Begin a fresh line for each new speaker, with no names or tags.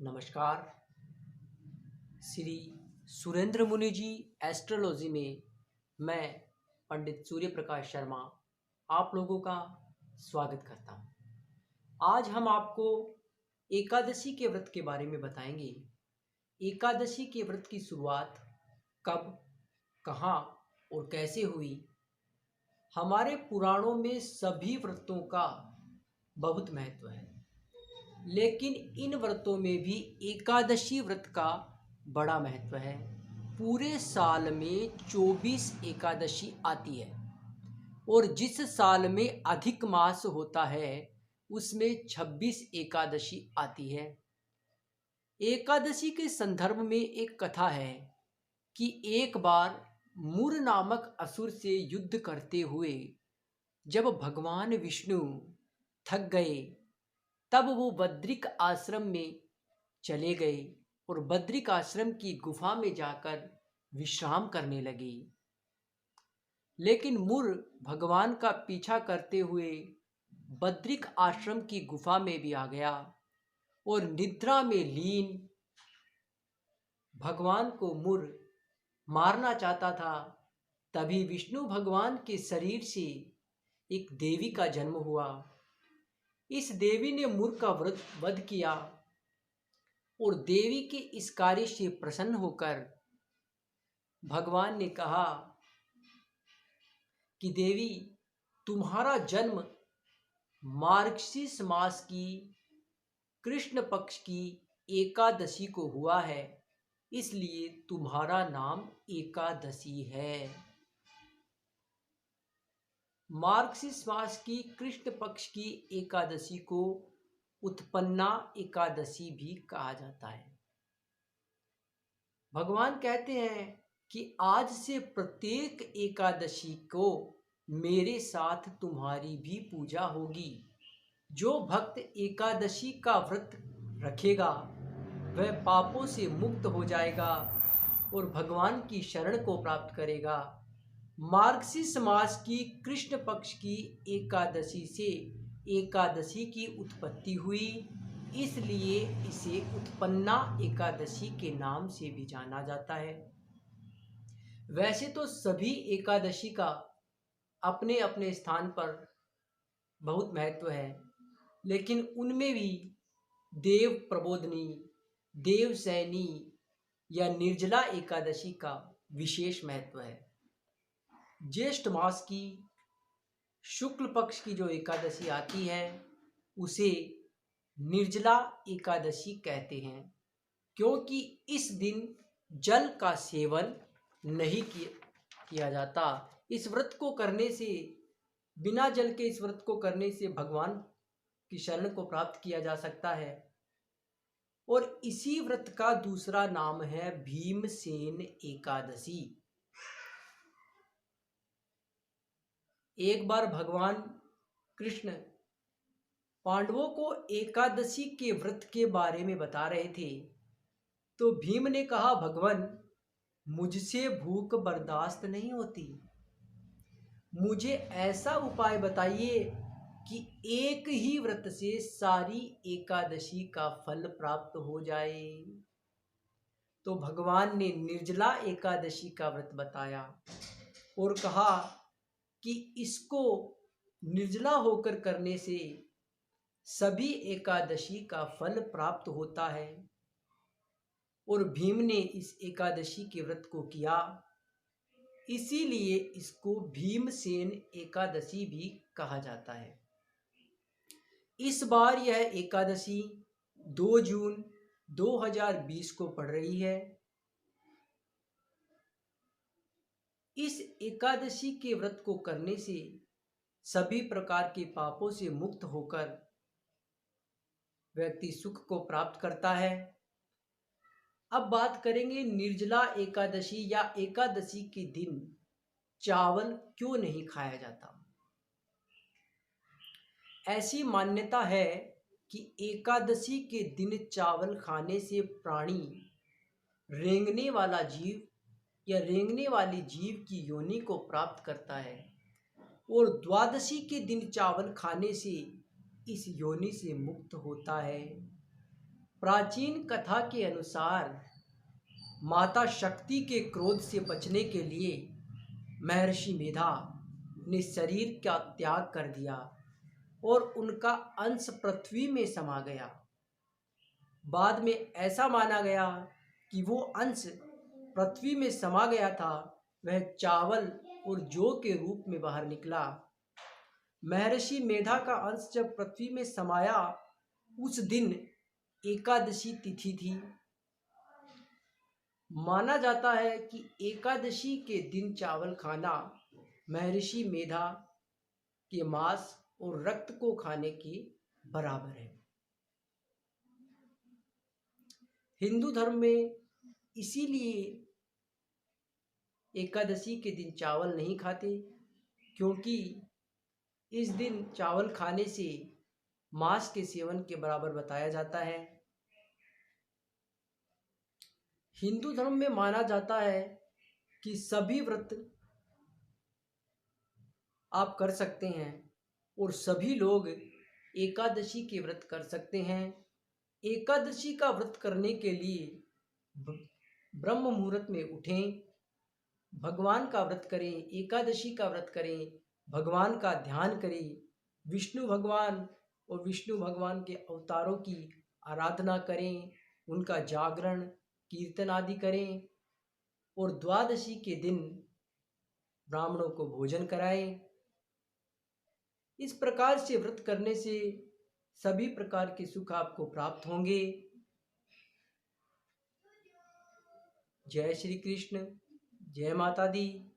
नमस्कार। श्री सुरेंद्र मुनि जी एस्ट्रोलॉजी में मैं पंडित सूर्य प्रकाश शर्मा आप लोगों का स्वागत करता हूँ। आज हम आपको एकादशी के व्रत के बारे में बताएंगे। एकादशी के व्रत की शुरुआत कब, कहाँ और कैसे हुई। हमारे पुराणों में सभी व्रतों का बहुत महत्व है, लेकिन इन व्रतों में भी एकादशी व्रत का बड़ा महत्व है। पूरे साल में 24 एकादशी आती है और जिस साल में अधिक मास होता है उसमें 26 एकादशी आती है। एकादशी के संदर्भ में एक कथा है कि एक बार मुर नामक असुर से युद्ध करते हुए जब भगवान विष्णु थक गए तब वो बद्रिक आश्रम में चले गए और बद्रिक आश्रम की गुफा में जाकर विश्राम करने लगे। लेकिन मुर भगवान का पीछा करते हुए बद्रिक आश्रम की गुफा में भी आ गया और निद्रा में लीन भगवान को मुर मारना चाहता था। तभी विष्णु भगवान के शरीर से एक देवी का जन्म हुआ। इस देवी ने मुर का वध किया और देवी के इस कार्य से प्रसन्न होकर भगवान ने कहा कि देवी, तुम्हारा जन्म मार्गशीर्ष मास की कृष्ण पक्ष की एकादशी को हुआ है, इसलिए तुम्हारा नाम एकादशी है। मार्गशीर्ष मास की कृष्ण पक्ष की एकादशी को उत्पन्ना एकादशी भी कहा जाता है। भगवान कहते हैं कि आज से प्रत्येक एकादशी को मेरे साथ तुम्हारी भी पूजा होगी। जो भक्त एकादशी का व्रत रखेगा वह पापों से मुक्त हो जाएगा और भगवान की शरण को प्राप्त करेगा। मार्गशीर्ष मास की कृष्ण पक्ष की एकादशी से एकादशी की उत्पत्ति हुई, इसलिए इसे उत्पन्ना एकादशी के नाम से भी जाना जाता है। वैसे तो सभी एकादशी का अपने अपने स्थान पर बहुत महत्व है, लेकिन उनमें भी देव प्रबोधनी, देवसैनी या निर्जला एकादशी का विशेष महत्व है। ज्येष्ठ मास की शुक्ल पक्ष की जो एकादशी आती है उसे निर्जला एकादशी कहते हैं, क्योंकि इस दिन जल का सेवन नहीं किया जाता। इस व्रत को करने से, बिना जल के इस व्रत को करने से भगवान की शरण को प्राप्त किया जा सकता है। और इसी व्रत का दूसरा नाम है भीमसेन एकादशी। एक बार भगवान कृष्ण पांडवों को एकादशी के व्रत के बारे में बता रहे थे, तो भीम ने कहा, भगवान, मुझसे भूख बर्दाश्त नहीं होती, मुझे ऐसा उपाय बताइए कि एक ही व्रत से सारी एकादशी का फल प्राप्त हो जाए। तो भगवान ने निर्जला एकादशी का व्रत बताया और कहा कि इसको निर्जला होकर करने से सभी एकादशी का फल प्राप्त होता है। और भीम ने इस एकादशी के व्रत को किया, इसीलिए इसको भीमसेन एकादशी भी कहा जाता है। इस बार यह एकादशी 2 जून 2020 को पड़ रही है। इस एकादशी के व्रत को करने से सभी प्रकार के पापों से मुक्त होकर व्यक्ति सुख को प्राप्त करता है। अब बात करेंगे निर्जला एकादशी या एकादशी के दिन चावल क्यों नहीं खाया जाता। ऐसी मान्यता है कि एकादशी के दिन चावल खाने से प्राणी रेंगने वाला जीव या रेंगने वाली जीव की योनि को प्राप्त करता है और द्वादशी के दिन चावल खाने से इस योनि से मुक्त होता है। प्राचीन कथा के अनुसार माता शक्ति के क्रोध से बचने के लिए महर्षि मेधा ने शरीर का त्याग कर दिया और उनका अंश पृथ्वी में समा गया। बाद में ऐसा माना गया कि वो अंश पृथ्वी में समा गया था, वह चावल और जौ के रूप में बाहर निकला। महर्षि मेधा का अंश जब पृथ्वी में समाया, उस दिन एकादशी तिथि थी। माना जाता है कि एकादशी के दिन चावल खाना महर्षि मेधा के मांस और रक्त को खाने के बराबर है। हिंदू धर्म में इसीलिए एकादशी के दिन चावल नहीं खाते, क्योंकि इस दिन चावल खाने से मांस के सेवन के बराबर बताया जाता है। हिंदू धर्म में माना जाता है कि सभी व्रत आप कर सकते हैं और सभी लोग एकादशी के व्रत कर सकते हैं। एकादशी का व्रत करने के लिए ब्रह्म मुहूर्त में उठें, भगवान का व्रत करें, एकादशी का व्रत करें, भगवान का ध्यान करें, विष्णु भगवान और विष्णु भगवान के अवतारों की आराधना करें, उनका जागरण कीर्तन आदि करें और द्वादशी के दिन ब्राह्मणों को भोजन कराएं। इस प्रकार से व्रत करने से सभी प्रकार के सुख आपको प्राप्त होंगे। जय श्री कृष्ण, जय माता दी।